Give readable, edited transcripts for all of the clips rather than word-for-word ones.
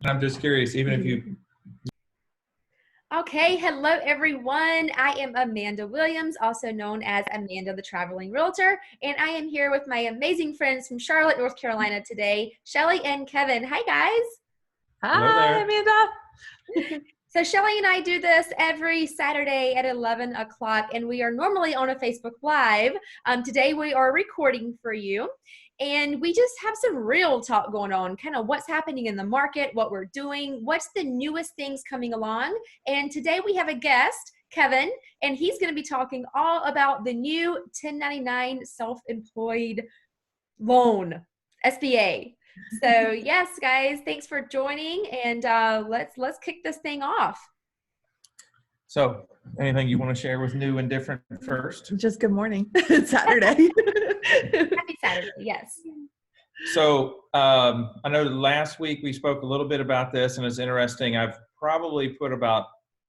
I'm just curious, even if you. Okay, hello everyone. I am Amanda Williams, also known as Amanda the Traveling Realtor, and I am here with my amazing friends from Charlotte, North Carolina today, Shelley and Kevin. Hi guys. Hello Hi, there. Amanda. So Shelley and I do this every Saturday at 11 o'clock, and we are normally on a Facebook Live. Today we are recording for you, and we just have some real talk going on, kind of what's happening in the market, what we're doing, what's the newest things coming along. And today we have a guest, Kevin, and he's going to be talking all about the new 1099 self-employed loan, SBA. So yes, guys, thanks for joining, and let's kick this thing off. So, anything you want to share with new and different first? Just good morning. It's Saturday. Happy Saturday, yes. So, I know last week we spoke a little bit about this, and it's interesting. I've probably put about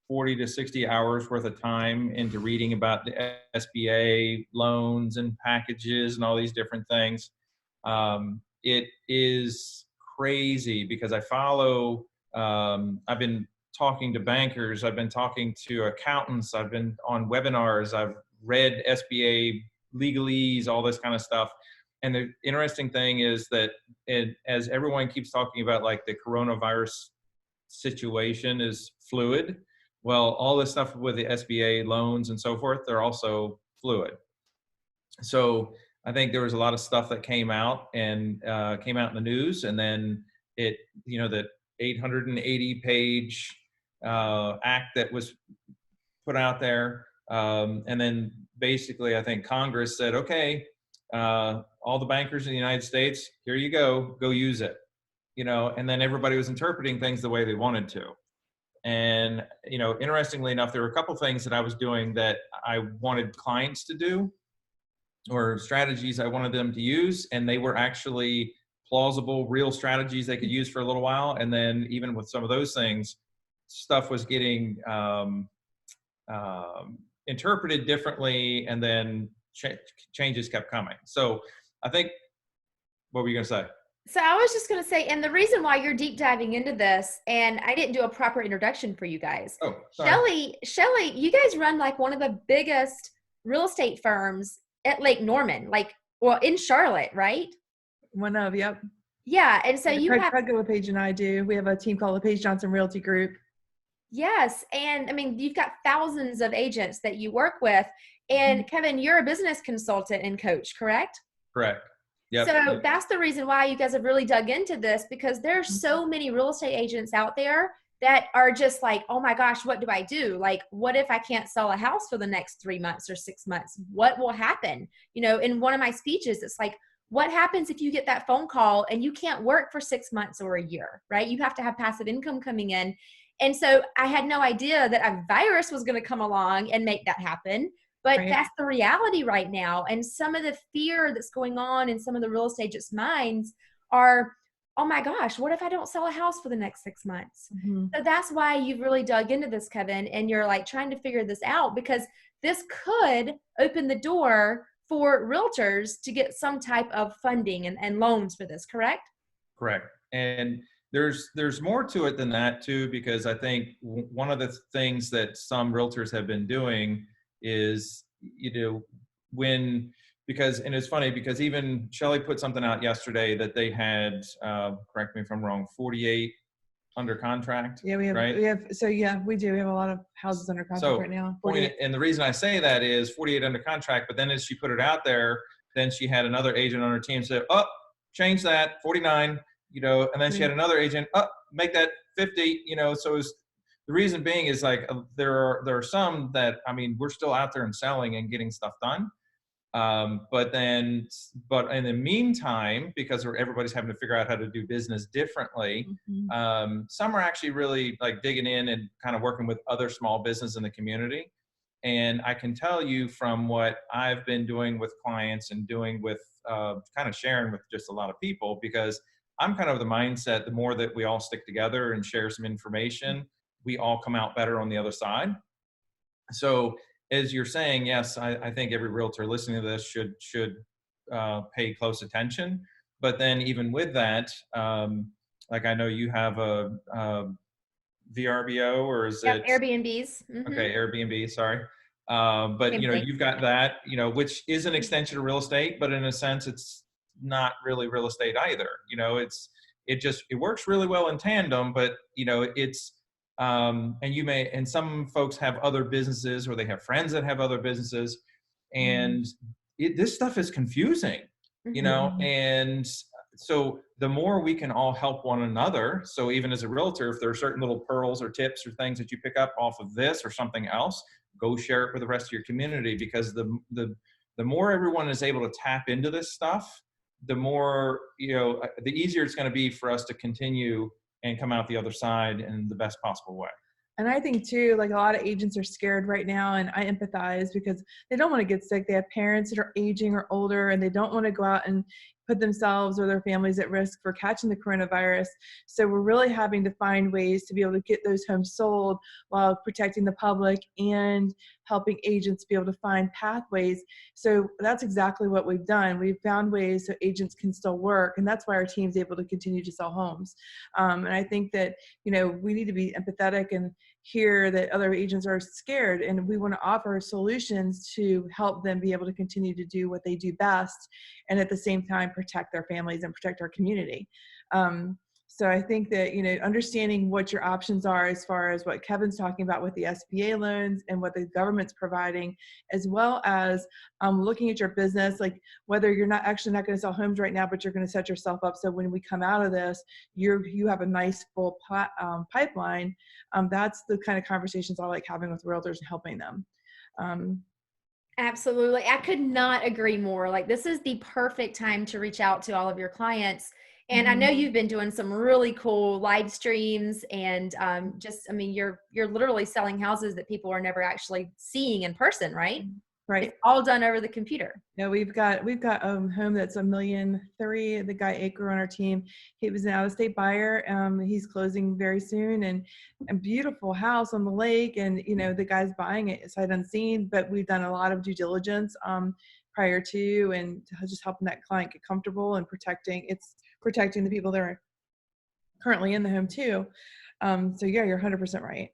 40 to 60 hours worth of time into reading about the SBA loans and packages and all these different things. It is crazy because I follow, I've been talking to bankers, I've been talking to accountants, I've been on webinars, I've read SBA legalese, all this kind of stuff. And the interesting thing is that as everyone keeps talking about, like, the coronavirus situation is fluid, well, all this stuff with the SBA loans and so forth, they're also fluid. So I think there was a lot of stuff that came out in the news, and then that 880-page act that was put out there, and then basically I think Congress said, okay, all the bankers in the United States, here you go use it, and then everybody was interpreting things the way they wanted to. And interestingly enough, there were a couple things that I was doing that I wanted clients to do, or strategies I wanted them to use, and they were actually plausible, real strategies they could use for a little while. And then even with some of those things, stuff was getting interpreted differently, and then changes kept coming. So I think, what were you going to say? So I was just going to say, and the reason why you're deep diving into this, and I didn't do a proper introduction for you guys. Oh, sorry. Shelley, you guys run like one of the biggest real estate firms at Lake Norman, in Charlotte, right? One of, yep. Yeah, and so you have Craig LePage and I do. We have a team called LePage Johnson Realty Group. Yes, and I mean, you've got thousands of agents that you work with, and Kevin, you're a business consultant and coach, correct? Correct. Yep. So that's the reason why you guys have really dug into this, because there's so many real estate agents out there that are just like, oh my gosh, what do I do? Like, what if I can't sell a house for the next 3 months or 6 months? What will happen? In one of my speeches, it's like, what happens if you get that phone call and you can't work for 6 months or a year, right? You have to have passive income coming in. And so I had no idea that a virus was going to come along and make that happen. But Right. That's the reality right now. And some of the fear that's going on in some of the real estate agents' minds are, oh my gosh, what if I don't sell a house for the next 6 months? So that's why you've really dug into this, Kevin, and you're like trying to figure this out, because this could open the door for realtors to get some type of funding and loans for this, correct? Correct. And there's more to it than that too, because I think one of the things that some realtors have been doing is, and it's funny because even Shelley put something out yesterday that they had, correct me if I'm wrong, 48 under contract. Yeah, we have, right? we do. We have a lot of houses under contract right now. 48. And the reason I say that is 48 under contract, but then as she put it out there, then she had another agent on her team say, oh, change that, 49, and then she had another agent, make that 50, so it was, the reason being is like, there are some that, I mean, we're still out there and selling and getting stuff done. But in the meantime, because everybody's having to figure out how to do business differently, some are actually really like digging in and kind of working with other small business in the community. And I can tell you from what I've been doing with clients and doing with kind of sharing with just a lot of people, because I'm kind of the mindset, the more that we all stick together and share some information, we all come out better on the other side. So as you're saying, yes, I think every realtor listening to this should pay close attention. But then even with that, like I know you have a VRBO, or is Yep, it Airbnbs. Mm-hmm. okay, Airbnb, sorry. But Same you know, thing. you've got that, you know, which is an extension of real estate, but in a sense, it's not really real estate either. You know, it works really well in tandem, but you know, and some folks have other businesses, or they have friends that have other businesses, and this stuff is confusing, you Mm-hmm. know, and so the more we can all help one another. So even as a realtor, if there are certain little pearls or tips or things that you pick up off of this or something else, go share it with the rest of your community, because the more everyone is able to tap into this stuff, the more, you know, the easier it's going to be for us to continue and come out the other side in the best possible way. And I think too, like a lot of agents are scared right now, and I empathize because they don't want to get sick. They have parents that are aging or older, and they don't want to go out and put themselves or their families at risk for catching the coronavirus. So we're really having to find ways to be able to get those homes sold while protecting the public and helping agents be able to find pathways. So that's exactly what we've done. We've found ways so agents can still work, and that's why our team's able to continue to sell homes. And I think that, you know, we need to be empathetic and hear that other agents are scared, and we want to offer solutions to help them be able to continue to do what they do best, and at the same time protect their families and protect our community. So I think that, you know, understanding what your options are as far as what Kevin's talking about with the SBA loans and what the government's providing, as well as looking at your business, like whether you're not going to sell homes right now, but you're going to set yourself up so when we come out of this, you have a nice full pipeline. That's the kind of conversations I like having with realtors and helping them. Absolutely. I could not agree more. Like, this is the perfect time to reach out to all of your clients. And I know you've been doing some really cool live streams and I mean, you're literally selling houses that people are never actually seeing in person, right? Right. It's all done over the computer. Yeah, we've got a home that's $1.3 million. The guy Aker on our team, he was an out-of-state buyer. He's closing very soon, and a beautiful house on the lake. And you know, the guy's buying it sight unseen, but we've done a lot of due diligence prior to, and just helping that client get comfortable and protecting the people that are currently in the home too. So yeah, you're 100% right.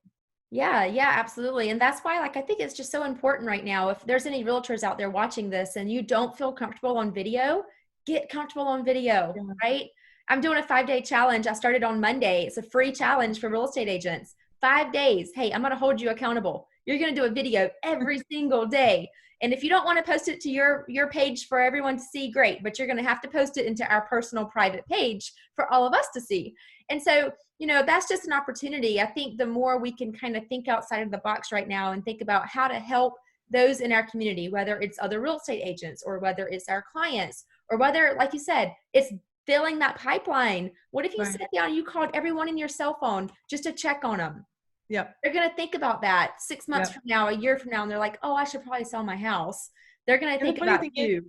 Yeah, absolutely. And that's why, like, I think it's just so important right now. If there's any realtors out there watching this and you don't feel comfortable on video, get comfortable on video, Yeah. right? I'm doing a 5-day challenge. I started on Monday. It's a free challenge for real estate agents. 5 days. Hey, I'm going to hold you accountable. You're going to do a video every single day. And if you don't want to post it to your page for everyone to see, great. But you're going to have to post it into our personal private page for all of us to see. And so, you know, that's just an opportunity. I think the more we can kind of think outside of the box right now and think about how to help those in our community, whether it's other real estate agents or whether it's our clients or whether, like you said, it's filling that pipeline. What if you sat down and you called everyone in your cell phone just to check on them? Yep. They're going to think about that 6 months from now, a year from now, and they're like, oh, I should probably sell my house. They're going to think about you.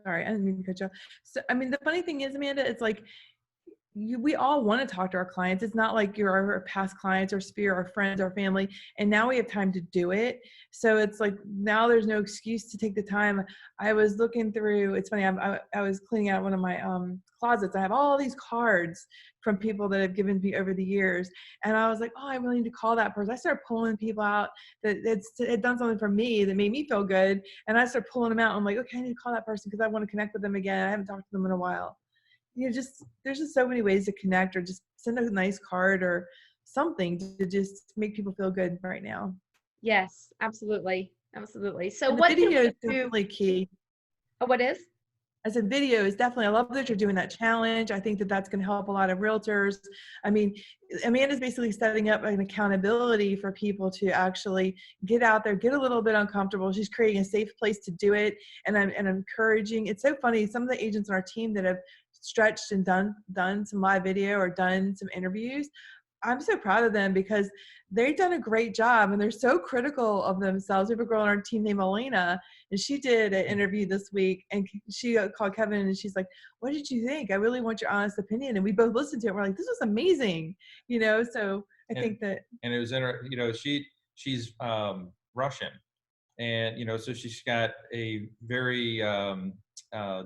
Sorry, I didn't mean to cut you off. So, I mean, the funny thing is, Amanda, it's like, we all want to talk to our clients. It's not like you're our past clients or sphere, our friends, our family, and now we have time to do it. So it's like, now there's no excuse to take the time. I was looking through, it's funny, I was cleaning out one of my closets. I have all these cards from people that have given me over the years, and I was like, oh, I really need to call that person. I started pulling people out that it done something for me that made me feel good, and I started pulling them out. I'm like, okay, I need to call that person because I want to connect with them again. I haven't talked to them in a while. You know, there's just so many ways to connect, or just send a nice card or something to just make people feel good right now. Yes, absolutely. So and the what video is do? definitely key. Oh, what is? I said video is definitely, I love that you're doing that challenge. I think that that's going to help a lot of realtors. I mean, Amanda's basically setting up an accountability for people to actually get out there, get a little bit uncomfortable. She's creating a safe place to do it. And I'm encouraging. It's so funny. Some of the agents on our team that have stretched and done some live video or done some interviews, I'm so proud of them because they've done a great job and they're so critical of themselves. We have a girl on our team named Elena, and she did an interview this week, and she called Kevin and she's like, what did you think? I really want your honest opinion. And we both listened to it. We're like, this was amazing. You know, so I think that. And it was you know, she's Russian, and, you know, so she's got a very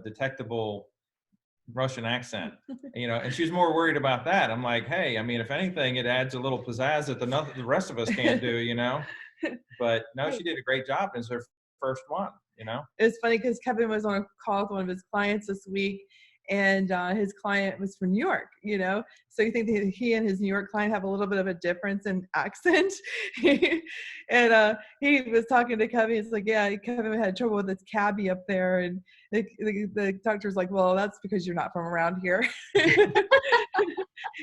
detectable Russian accent, and she was more worried about that. I'm like, hey, I mean, if anything, it adds a little pizzazz that the rest of us can't do. But no, she did a great job. It's her first one. It's funny because Kevin was on a call with one of his clients this week, and his client was from New York, So you think that he and his New York client have a little bit of a difference in accent? And he was talking to Kevin. He's like, yeah, Kevin had trouble with his cabbie up there. And the doctor's like, well, that's because you're not from around here.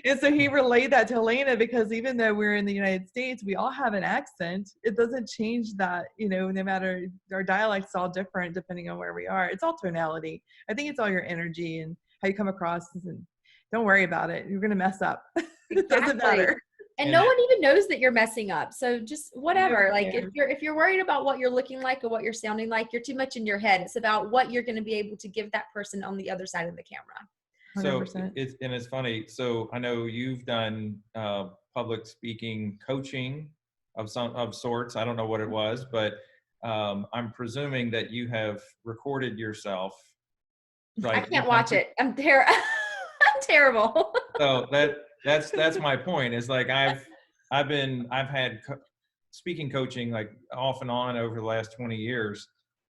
And so he relayed that to Elena, because even though we're in the United States, we all have an accent. It doesn't change that, no matter, our dialect's all different depending on where we are. It's all tonality. I think it's all your energy and how you come across. And don't worry about it. You're going to mess up. It doesn't matter. And no one even knows that you're messing up. So just whatever. Like if you're worried about what you're looking like or what you're sounding like, you're too much in your head. It's about what you're going to be able to give that person on the other side of the camera. 100%. So it's funny. So I know you've done public speaking coaching of sorts. I don't know what it was, but I'm presuming that you have recorded yourself. I can't watch it. I'm terrible. So that's my point. Is like I've had speaking coaching like off and on over the last 20 years.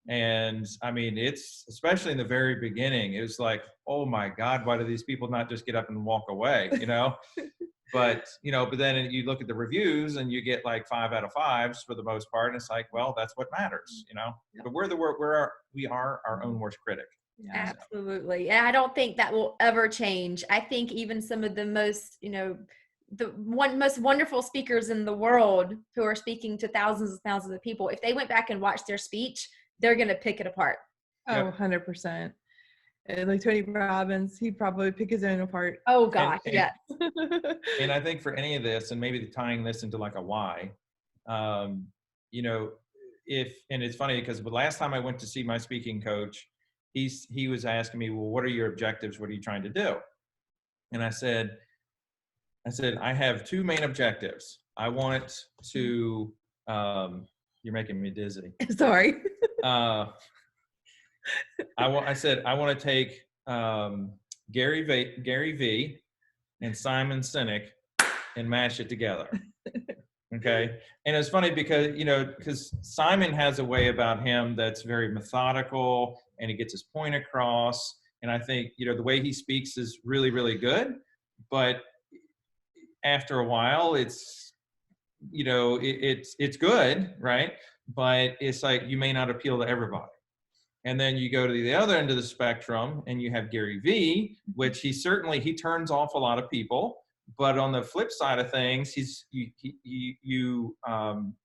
And I mean, it's especially in the very beginning, it was like, oh my God, why do these people not just get up and walk away? But then you look at the reviews and you get like 5 out of 5s for the most part. And it's like, well, that's what matters, Yep. But we are our own worst critic. Yeah. Absolutely. And I don't think that will ever change. I think even some of the most, most wonderful speakers in the world who are speaking to thousands and thousands of people, if they went back and watched their speech, they're going to pick it apart. Oh, 100%. Like Tony Robbins, he'd probably pick his own apart. Oh gosh, yes. And I think for any of this, and maybe tying this into like a why, and it's funny because the last time I went to see my speaking coach, he was asking me, well, what are your objectives? What are you trying to do? And I said, I have 2 main objectives. I want to, you're making me dizzy. Sorry. I want to take Gary V and Simon Sinek and mash it together. Okay. And it's funny because Simon has a way about him that's very methodical and he gets his point across. And I think, the way he speaks is really, really good. But after a while, it's good, right? But it's like you may not appeal to everybody. And then you go to the other end of the spectrum and you have Gary V, which he turns off a lot of people. But on the flip side of things, a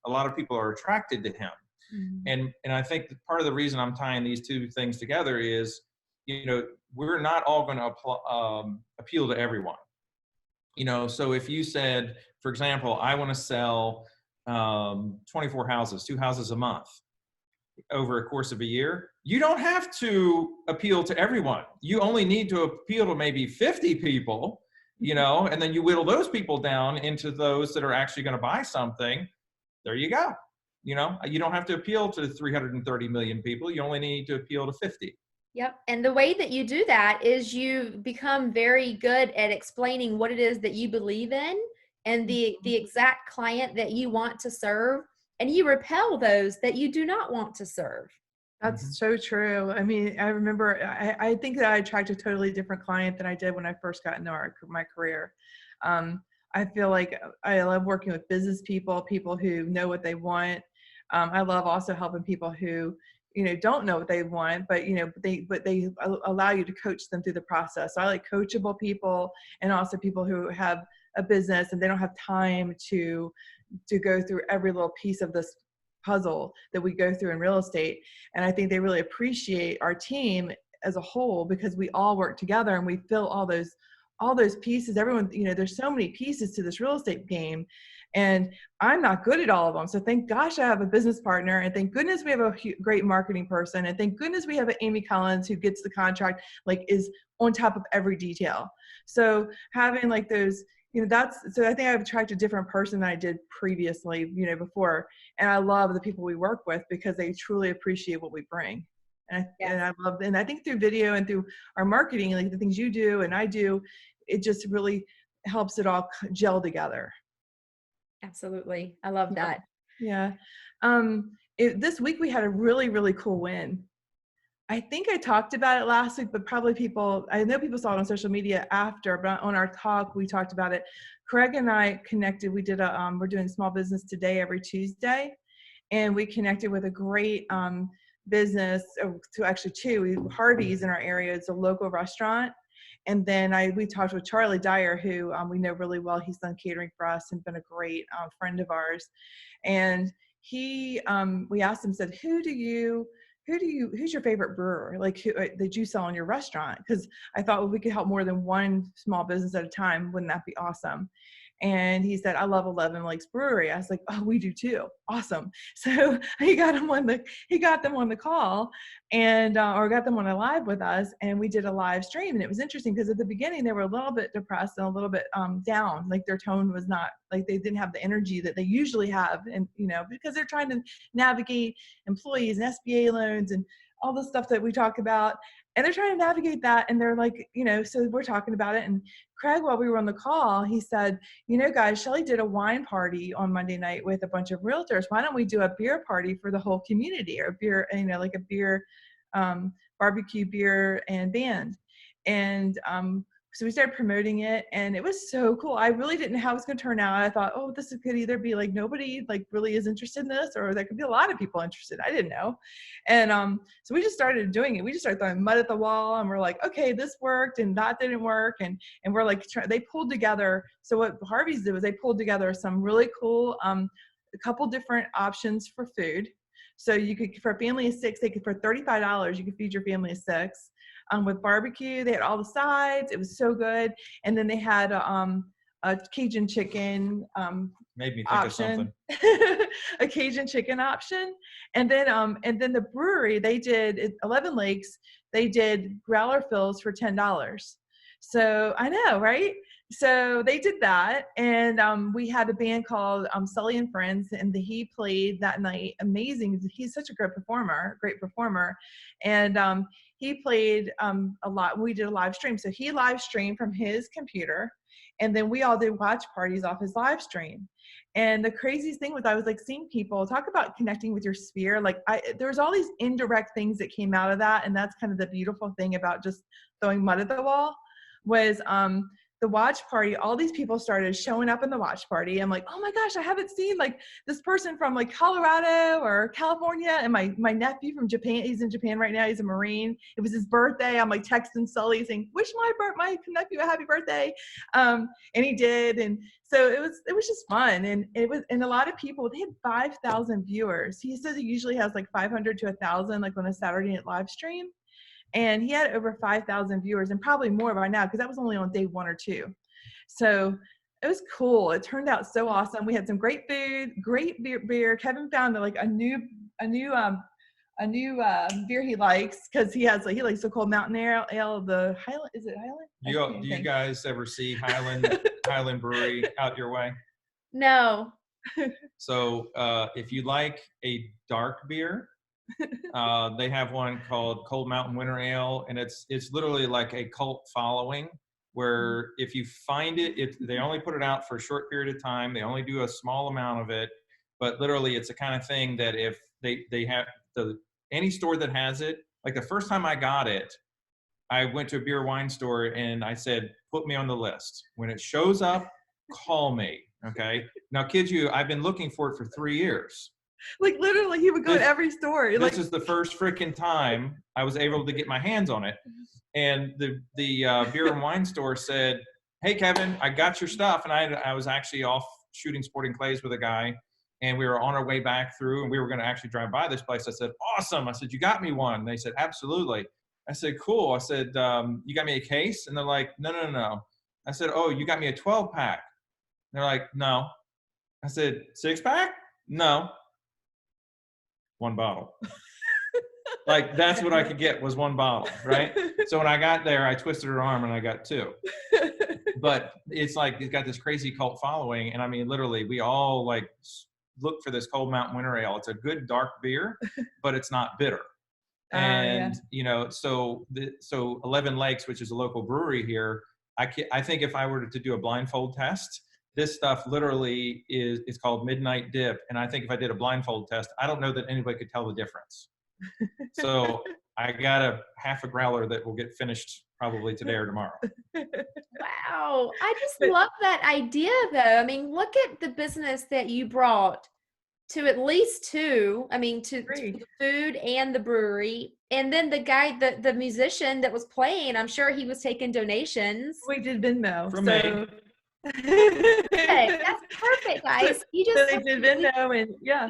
lot of people are attracted to him. Mm-hmm. And I think that part of the reason I'm tying these 2 things together is, we're not all going to appeal to everyone. So if you said, for example, I want to sell 24 houses, 2 houses a month over a course of a year, you don't have to appeal to everyone. You only need to appeal to maybe 50 people, and then you whittle those people down into those that are actually going to buy something. There you go. You don't have to appeal to 330 million people. You only need to appeal to 50. Yep. And the way that you do that is you become very good at explaining what it is that you believe in and the exact client that you want to serve, and you repel those that you do not want to serve. That's so true. I mean, I remember, I think that I attract a totally different client than I did when I first got into my career. I feel like I love working with business people who know what they want. I love also helping people who, don't know what they want, but they allow you to coach them through the process. So I like coachable people, and also people who have a business and they don't have time to go through every little piece of this puzzle that we go through in real estate. And I think they really appreciate our team as a whole, because we all work together and we fill all those pieces. Everyone, there's so many pieces to this real estate game, and I'm not good at all of them. So thank gosh I have a business partner, and thank goodness we have a great marketing person, and thank goodness we have an Amy Collins who gets the contract, is on top of every detail. So having those, so I think I've attracted a different person than I did previously, before. And I love the people we work with because they truly appreciate what we bring. And I love, and I think through video and through our marketing, like the things you do and I do, it just really helps it all gel together. Absolutely. I love that. Yeah. This week we had a really, really cool win. I think I talked about it last week, but probably I know people saw it on social media after, but on our talk, we talked about it. Craig and I connected. We did we're doing Small Business Today every Tuesday, and we connected with a great business, actually two, Harvey's in our area. It's a local restaurant. And then we talked with Charlie Dyer, who we know really well. He's done catering for us and been a great friend of ours. And we asked him, said, who's your favorite brewer? Like that you sell in your restaurant? Because I thought, well, we could help more than one small business at a time. Wouldn't that be awesome? And he said, I love 11 Lakes Brewery. I was like, oh, we do too. Awesome. So he got them on the call and, or got them on a live with us. And we did a live stream. And it was interesting because at the beginning they were a little bit depressed and a little bit down. Like their tone was not, like they didn't have the energy that they usually have. And, because they're trying to navigate employees and SBA loans and all the stuff that we talk about. And they're trying to navigate that. And they're like, so we're talking about it. And Craig, while we were on the call, he said, guys, Shelley did a wine party on Monday night with a bunch of realtors. Why don't we do a beer party for the whole community, or a beer, like a beer, barbecue beer and band. And so we started promoting it, and it was so cool. I really didn't know how it was going to turn out. I thought, oh, this could either be like nobody like really is interested in this, or there could be a lot of people interested. I didn't know. And so we just started doing it. We just started throwing mud at the wall, and we're like, okay, this worked and that didn't work. And we're like, they pulled together. So what Harvey's did was they pulled together some really cool, a couple different options for food. So you could, for a family of 6, for $35, you could feed your family of 6. With barbecue, they had all the sides. It was so good. And then they had a Cajun chicken Made me think option. of something. A Cajun chicken option. And then the brewery, they did 11 Lakes. They did growler fills for $10. So I know, right? So they did that, and we had a band called Shelley and Friends, and he played that night. Amazing. He's such a great performer. And he played a lot. We did a live stream. So he live streamed from his computer, and then we all did watch parties off his live stream. And the craziest thing was I was like seeing people talk about connecting with your sphere. Like there's all these indirect things that came out of that. And that's kind of the beautiful thing about just throwing mud at the wall was the watch party. All these people started showing up in the watch party. I'm like, oh my gosh, I haven't seen like this person from like Colorado or California. And my nephew from Japan, he's in Japan right now. He's a Marine. It was his birthday. I'm like texting Shelley saying, wish my nephew a happy birthday. And he did. And so it was just fun. And and a lot of people, they had 5,000 viewers. He says he usually has like 500 to 1,000, like on a Saturday night live stream. And he had over 5,000 viewers, and probably more by now, because that was only on day 1 or 2. So it was cool. It turned out so awesome. We had some great food, great beer. Kevin found like a new beer he likes, because he likes the cold mountain ale, the Highland. Is it Highland? Do you guys ever see Highland Brewery out your way? No. So if you like a dark beer, they have one called Cold Mountain Winter Ale, and it's literally like a cult following, where if you find they only put it out for a short period of time. They only do a small amount of it, but literally it's the kind of thing that if they have any store that has it, like the first time I got it, I went to a beer wine store and I said, put me on the list. When it shows up, call me. Okay. Now, kid you, I've been looking for it for 3 years. Like literally he would go to every store. This is the first freaking time I was able to get my hands on it. And the beer and wine store said, hey, Kevin, I got your stuff. And I was actually off shooting sporting clays with a guy, and we were on our way back through, and we were going to actually drive by this place. I said, awesome. I said, you got me one. And they said, absolutely. I said, cool. I said, you got me a case? And they're like, no. I said, oh, you got me a 12-pack. They're like, no. I said, 6-pack? No. 1 bottle. Like that's what I could get was 1 bottle, right? So when I got there, I twisted her arm and I got 2. But it's like it's got this crazy cult following, and I mean, literally, we all like look for this Cold Mountain Winter Ale. It's a good dark beer, but it's not bitter. Yeah. And, so 11 Lakes, which is a local brewery here, I think if I were to do a blindfold test, this stuff literally is called Midnight Dip. And I think if I did a blindfold test, I don't know that anybody could tell the difference. So I got a half a growler that will get finished probably today or tomorrow. Wow. I just But- love that idea though. I mean, look at the business that you brought to at least two. I mean, to Three. the food and the brewery. And then the guy, the musician that was playing, I'm sure he was taking donations. We did Venmo. From so. Perfect. That's perfect, guys. You So just they have did to- Venmo, and yeah.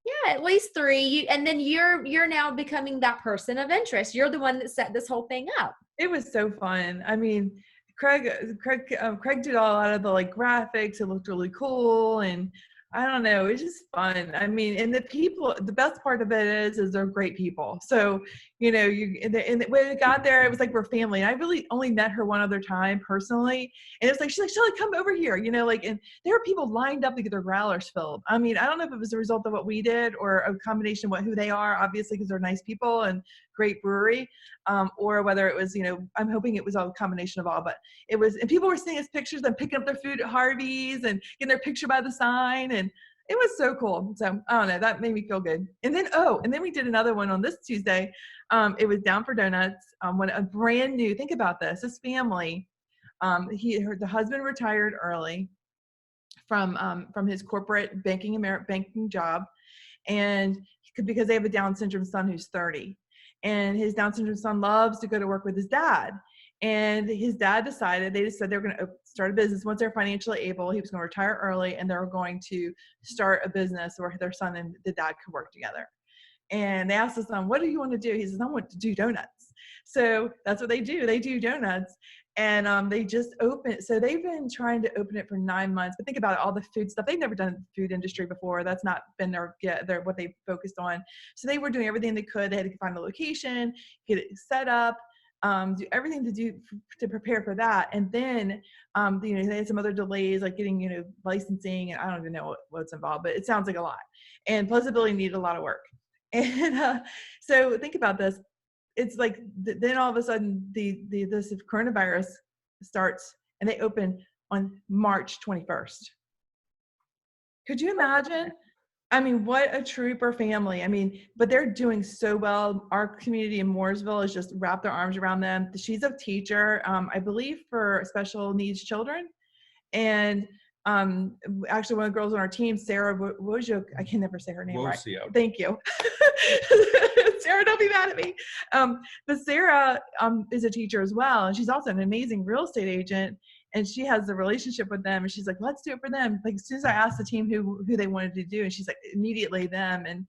yeah, at least three. And then you're now becoming that person of interest. You're the one that set this whole thing up. It was so fun. I mean, Craig did a lot of the like graphics. It looked really cool, and I don't know, it's just fun. I mean, and the people, the best part of it is they're great people. So, when we got there, it was like we're family. And I really only met her one other time personally. And it's like, she's like, Shelley, come over here, and there were people lined up to get their growlers filled. I mean, I don't know if it was a result of what we did or a combination of who they are, obviously, because they're nice people and great brewery, or whether it was, I'm hoping it was a combination of all, but it was, and people were sending us pictures and picking up their food at Harvey's and getting their picture by the sign. And it was so cool. So I don't know, that made me feel good. And then we did another one on this Tuesday. It was Down for Donuts. When a brand new, think about this family, the husband retired early from his corporate banking job, and because they have a Down syndrome son who's 30, and his Down syndrome son loves to go to work with his dad. And his dad they just said they were going to start a business once they're financially able. He was going to retire early, and they were going to start a business where their son and the dad could work together. And they asked the son, what do you want to do? He says, I want to do donuts. So that's what they do. They do donuts. And they just opened. So they've been trying to open it for 9 months. But think about it, all the food stuff. They've never done the food industry before. That's not been what they focused on. So they were doing everything they could. They had to find a location, get it set up, do everything to prepare for that. And then, they had some other delays, like getting, licensing, and I don't even know what's involved, but it sounds like a lot. And plus the building needed a lot of work. And so think about this. It's like, then all of a sudden this coronavirus starts, and they open on March 21st. Could you imagine? I mean, what a trooper family. I mean, but they're doing so well. Our community in Mooresville has just wrapped their arms around them. She's a teacher, I believe, for special needs children. And actually, one of the girls on our team, Sarah Wojciak, I can never say her name right. Thank you. Sarah, don't be mad at me. But Sarah is a teacher as well. And she's also an amazing real estate agent. And she has a relationship with them, and she's like, let's do it for them. Like, as soon as I asked the team who they wanted to do, and she's like, immediately them. And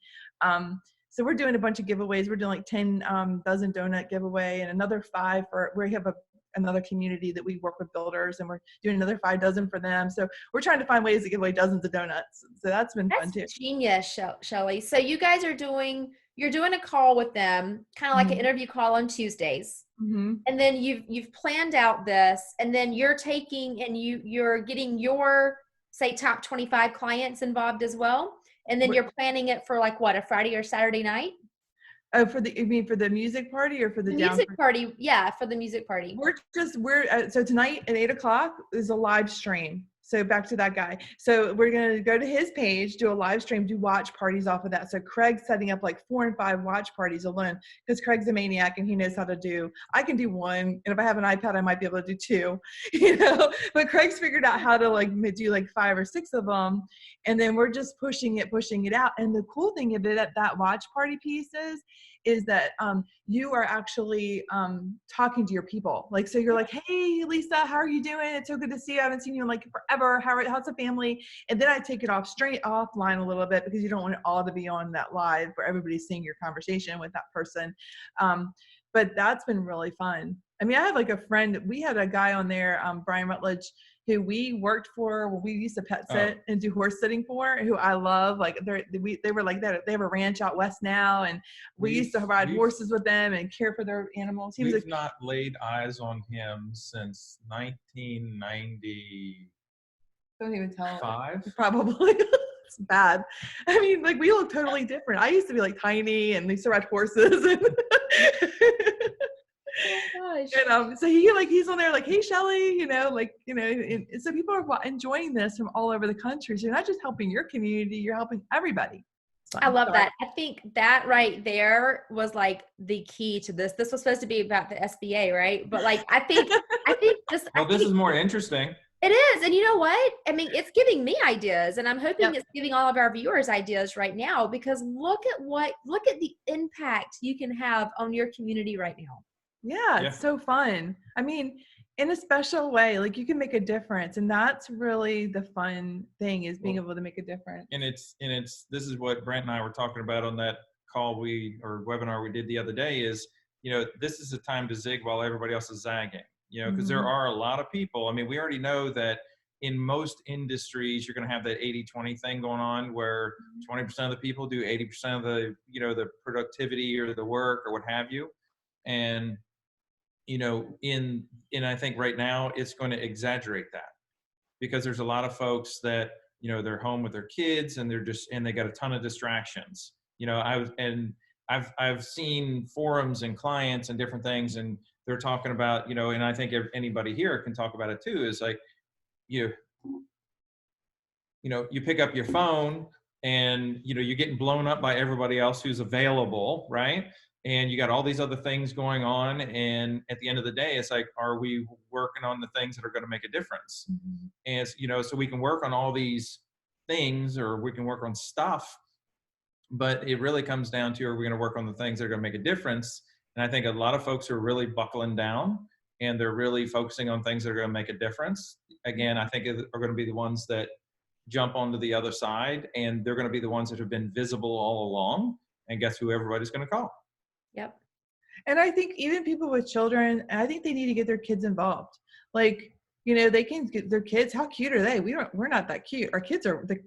so we're doing a bunch of giveaways. We're doing like 10 dozen donut giveaway, and another 5 we have another community that we work with builders, and we're doing another 5 dozen for them. So we're trying to find ways to give away dozens of donuts. So that's been fun too. Genius, Shelley. So you guys are doing a call with them, kind of like an interview call on Tuesdays. Mm-hmm. And then you've planned out this, and then you're taking and you're getting your, say, top 25 clients involved as well. And then you're planning it for like what, a Friday or Saturday night? Oh, you mean for the music party or for the music party? Yeah, for the music party. So tonight at 8:00 is a live stream. So back to that guy. So we're going to go to his page, do a live stream, do watch parties off of that. So Craig's setting up like 4 and 5 watch parties alone, because Craig's a maniac and he knows how to do. I can do 1, and if I have an iPad, I might be able to do 2, but Craig's figured out how to like do like 5 or 6 of them. And then we're just pushing it out. And the cool thing of it at that watch party piece is that you are actually talking to your people. Like, so you're like, hey, Lisa, how are you doing? It's so good to see you. I haven't seen you in like forever. How's the family? And then I take it straight offline a little bit, because you don't want it all to be on that live where everybody's seeing your conversation with that person. But that's been really fun. I mean, I have like a friend, we had a guy on there, Brian Rutledge, who we worked for, we used to pet sit and do horse sitting for, who I love. Like they were like that. They have a ranch out west now, and we used to ride horses with them and care for their animals. We've not laid eyes on him since 1990. Don't even tell. 5? Probably. It's bad. I mean, like we look totally different. I used to be like tiny and they used to ride horses and Oh my gosh. and so he's on there like, hey Shelley, and so people are enjoying this from all over the country. So you're not just helping your community, you're helping everybody. I love that. I think that right there was like the key to this. This was supposed to be about the SBA, right? But like, I think this. Well, this is more interesting. It is. And you know what? I mean, it's giving me ideas, and I'm hoping Yep. it's giving all of our viewers ideas right now, because look at the impact you can have on your community right now. Yeah, Yeah. it's so fun. I mean, in a special way, like you can make a difference. And that's really the fun thing, is being able to make a difference. And this is what Brent and I were talking about on that call or webinar we did the other day is, this is a time to zig while everybody else is zagging, because there are a lot of people. I mean, we already know that in most industries, you're going to have that 80-20 thing going on where 20% of the people do 80% of the, the productivity or the work or what have you. And, I think right now it's going to exaggerate that, because there's a lot of folks that, they're home with their kids and they got a ton of distractions. I've seen forums and clients and different things, and they're talking about, and I think anybody here can talk about it too, is like, you pick up your phone and, you're getting blown up by everybody else who's available, right? And you got all these other things going on. And at the end of the day, it's like, are we working on the things that are going to make a difference? And, so we can work on all these things, or we can work on stuff, but it really comes down to, are we going to work on the things that are going to make a difference? And I think a lot of folks are really buckling down and they're really focusing on things that are going to make a difference. Again, I think are going to be the ones that jump onto the other side, and they're going to be the ones that have been visible all along. And guess who everybody's going to call? Yep. And I think even people with children, I think they need to get their kids involved. Like, they can get their kids. How cute are they? We're not that cute.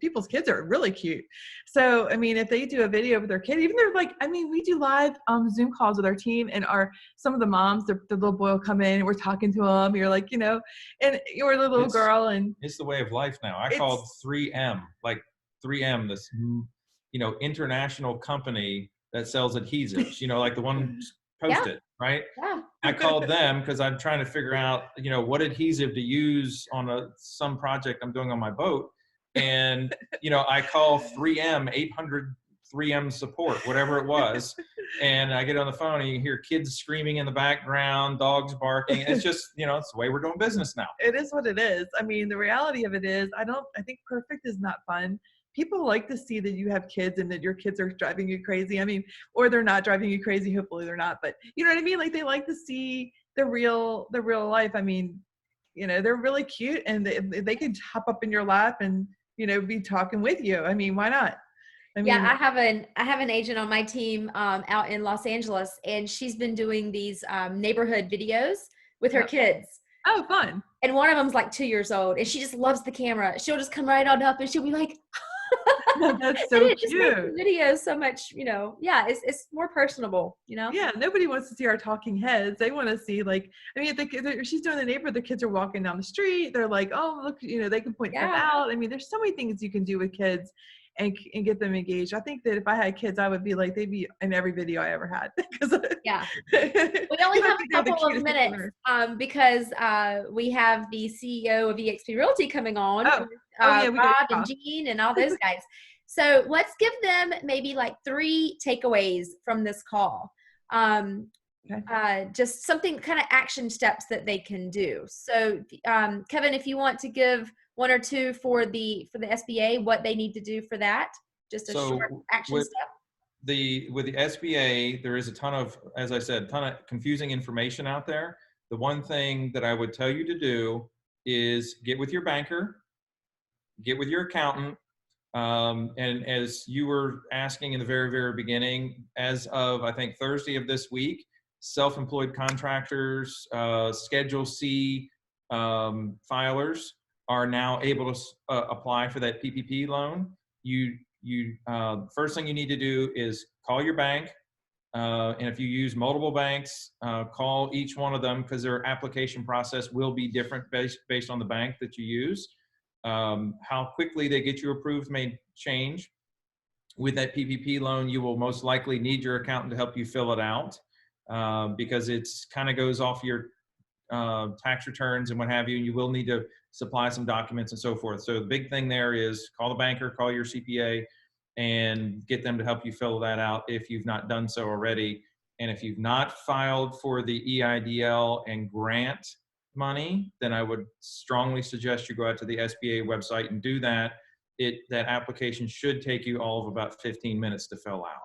People's kids are really cute. So, I mean, if they do a video with their kid, even they're like, I mean, we do live Zoom calls with our team, and some of the moms, the little boy will come in and we're talking to them. You're like, and you're the little girl, and it's the way of life now. I called 3M, like 3M, this, international company that sells adhesives, like the one Post-it, right? Yeah. I called them because I'm trying to figure out, what adhesive to use on some project I'm doing on my boat. And, I call 3M, 800 3M support, whatever it was. And I get on the phone and you hear kids screaming in the background, dogs barking. It's just, it's the way we're doing business now. It is what it is. I mean, the reality of it is, I think perfect is not fun. People like to see that you have kids and that your kids are driving you crazy. I mean, or they're not driving you crazy. Hopefully they're not, but you know what I mean? Like, they like to see the real life. I mean, they're really cute, and they could hop up in your lap and, be talking with you. I mean, why not? I mean, I have an agent on my team out in Los Angeles, and she's been doing these neighborhood videos with her kids. Oh, fun. And one of them's like 2 years old, and she just loves the camera. She'll just come right on up and she'll be like, that's so and it cute. just makes the video so much, it's more personable, Yeah, nobody wants to see our talking heads. They want to see, like, I mean, if she's doing the neighborhood, the kids are walking down the street. They're like, oh, look, they can point stuff out. I mean, there's so many things you can do with kids and get them engaged. I think that if I had kids, I would be like, they'd be in every video I ever had. Yeah. We only have a couple of minutes because we have the CEO of eXp Realty coming on. Rob and Jean and all those guys. So let's give them maybe like 3 takeaways from this call. Just something, kind of action steps that they can do. So Kevin, if you want to give 1 or 2 for the SBA, what they need to do for that, just a short action step. With the SBA, there is a ton of, as I said, confusing information out there. The one thing that I would tell you to do is get with your banker, get with your accountant. And as you were asking in the very, very beginning, as of, I think, Thursday of this week, self-employed contractors, Schedule C filers are now able to apply for that PPP loan. First thing you need to do is call your bank. And if you use multiple banks, call each one of them, because their application process will be different based on the bank that you use. How quickly they get you approved may change. With that PPP loan, you will most likely need your accountant to help you fill it out, because it's kind of goes off your tax returns and what have you. You will need to supply some documents and so forth. So the big thing there is call the banker, call your CPA, and get them to help you fill that out if you've not done so already. And if you've not filed for the EIDL and grant money, then I would strongly suggest you go out to the SBA website and do that. That application should take you all of about 15 minutes to fill out.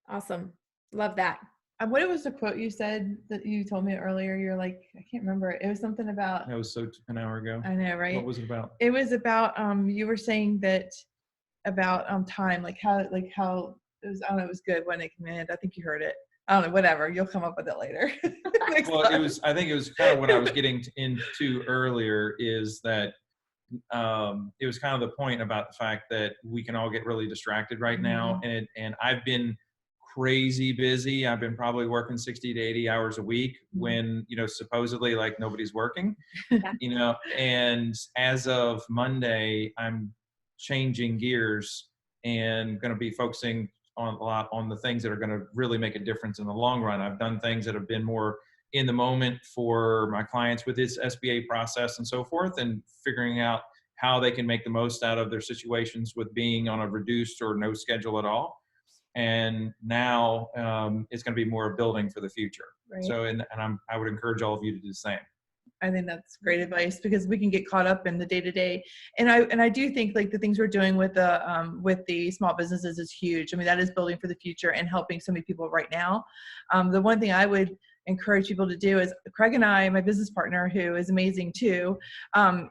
Awesome. Love that. What was the quote you said that you told me earlier? You're like, I can't remember. It was something about. That was so an hour ago. I know, right? What was it about? It was about you were saying that about time, like how it was. I don't know. It was good when it commanded. I think you heard it. I don't know. Whatever. You'll come up with it later. Well, I think it was kind of what I was getting into earlier. Is that it was kind of the point about the fact that we can all get really distracted right now, and I've been crazy busy. I've been probably working 60 to 80 hours a week when, supposedly like nobody's working, and as of Monday, I'm changing gears and going to be focusing on a lot on the things that are going to really make a difference in the long run. I've done things that have been more in the moment for my clients with this SBA process and so forth, and figuring out how they can make the most out of their situations with being on a reduced or no schedule at all. And now it's going to be more building for the future. Right. So, I would encourage all of you to do the same. I think that's great advice, because we can get caught up in the day to day. And I do think like the things we're doing with the small businesses is huge. I mean, that is building for the future and helping so many people right now. The one thing I would encourage people to do is Craig and I, my business partner, who is amazing too,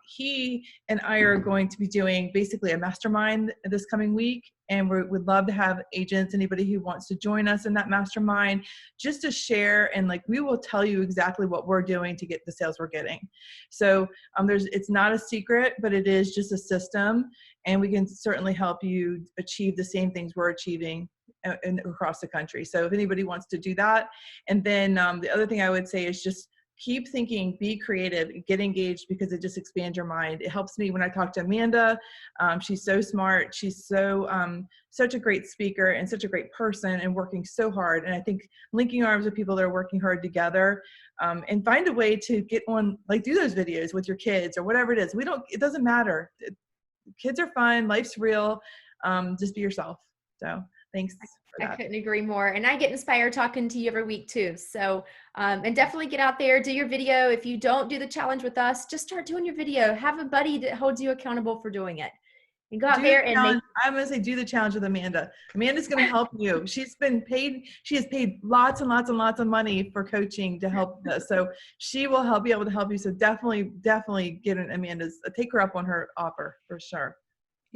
he and I are going to be doing basically a mastermind this coming week. And we'd love to have agents, anybody who wants to join us in that mastermind, just to share. And like, we will tell you exactly what we're doing to get the sales we're getting. So it's not a secret, but it is just a system. And we can certainly help you achieve the same things we're achieving across the country. So if anybody wants to do that. And then the other thing I would say is just keep thinking, be creative, get engaged, because it just expands your mind. It helps me when I talk to Amanda. She's so smart. She's so such a great speaker and such a great person, and working so hard. And I think linking arms with people that are working hard together, and find a way to get on, like do those videos with your kids or whatever it is. It doesn't matter. Kids are fun. Life's real. Just be yourself. So thanks. I couldn't agree more. And I get inspired talking to you every week too. So, and definitely get out there, do your video. If you don't do the challenge with us, just start doing your video. Have a buddy that holds you accountable for doing it. And go out there and I'm going to say, do the challenge with Amanda. Amanda's going to help you. She has paid lots and lots and lots of money for coaching to help us. So she will be able to help you. So definitely get take her up on her offer for sure.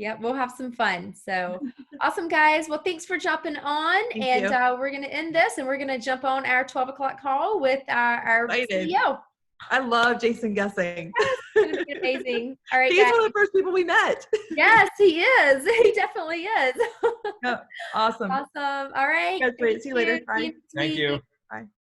Yeah, we'll have some fun. So awesome, guys. Well, thanks for jumping on. We're going to end this, and we're going to jump on our 12 o'clock call with our CEO. I love Jason guessing. It's going to be amazing. All right, He's one of the first people we met. Yes, he is. He definitely is. Awesome. Awesome. All right. That's great. See you later. Bye. Thank you. Bye.